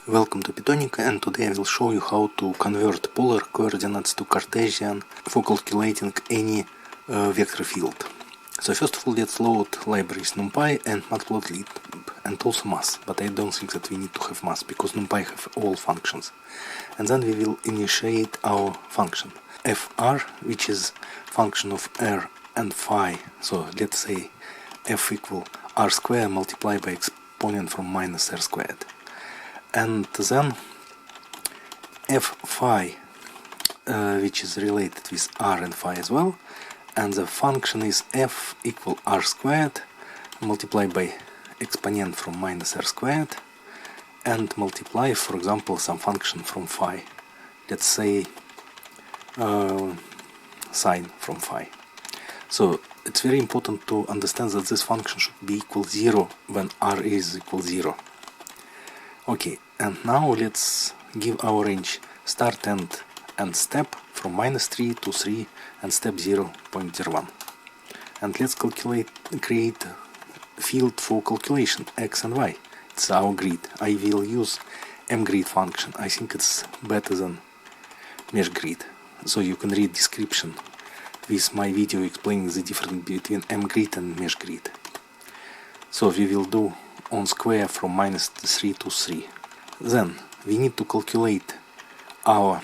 Welcome to Pythonica, and today I will show you how to convert polar coordinates to Cartesian for calculating any vector field. So first of all, let's load libraries Numpy and matplotlib and also mass, but I don't think that we need to have mass because Numpy have all functions. And then we will initiate our function fr, which is function of r and phi. So let's say f equal r squared multiplied by exponent from minus r squared. And then f phi, which is related with r and phi as well, and the function is f equal r squared multiplied by exponent from minus r squared and multiply, for example, some function from phi, let's say sine from phi. So it's very important to understand that this function should be equal 0 when r is equal 0. Okay, and now let's give our range start and step from -3 to 3 and step 0.01. And let's create a field for calculation x and y. It's our grid. I will use mgrid function. I think it's better than mgrid. So you can read description with my video explaining the difference between mgrid and mgrid. So we will do on square from -3 to 3. Then we need to calculate our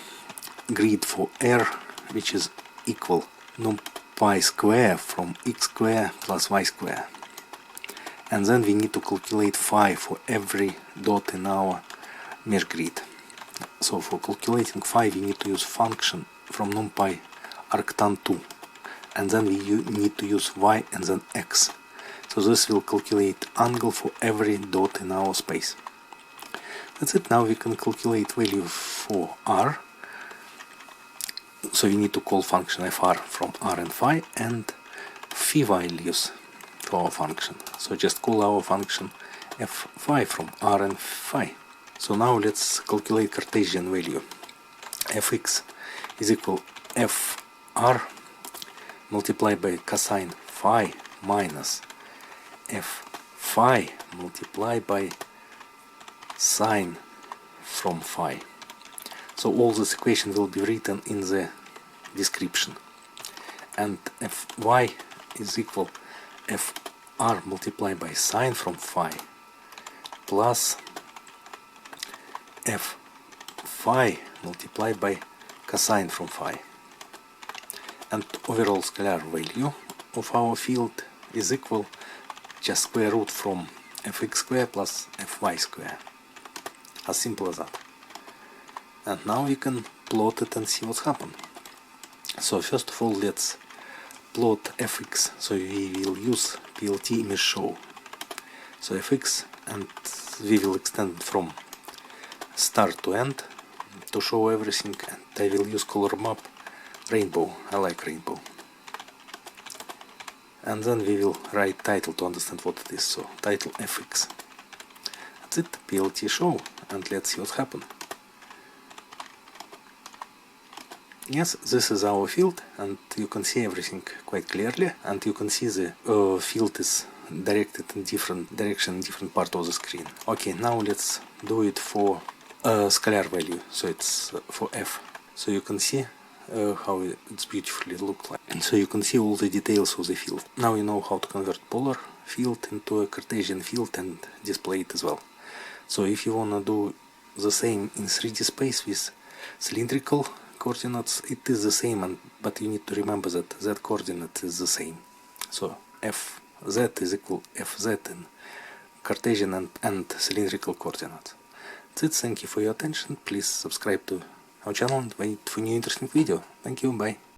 grid for r, which is equal numpy square from x square plus y square. And then we need to calculate phi for every dot in our mesh grid. So for calculating phi we need to use function from numpy arctan2, and then we need to use y and then x. So this will calculate angle for every dot in our space. That's it. Now we can calculate value for r. So we need to call function fr from r and phi and phi values for our function. So just call our function f phi from r and phi. So now let's calculate Cartesian value. Fx is equal fr multiplied by cosine phi minus f phi multiplied by sine from phi. So all this equation will be written in the description. And fy is equal fr multiplied by sine from phi plus f phi multiplied by cosine from phi. And overall scalar value of our field is equal just square root from fx squared plus fy squared. As simple as that. And now we can plot it and see what's happened. So first of all, let's plot fx. So we will use plt image show. So fx, and we will extend from start to end to show everything, and I will use color map rainbow. I like rainbow. And then we will write title to understand what it is. So title fx. That's it, plt show, and let's see what's happened. Yes, this is our field, and you can see everything quite clearly, and you can see the field is directed in different direction in different part of the screen. Okay, now let's do it for scalar value, so it's for f. So you can see how it's beautifully look like. And so you can see all the details of the field. Now you know how to convert polar field into a Cartesian field and display it as well. So if you wanna do the same in 3D space with cylindrical coordinates, it is the same, but you need to remember that z coordinate is the same. So fz is equal fz in Cartesian and cylindrical coordinates. That's it. Thank you for your attention. Please subscribe to our channel and wait for new interesting video. Thank you. Bye.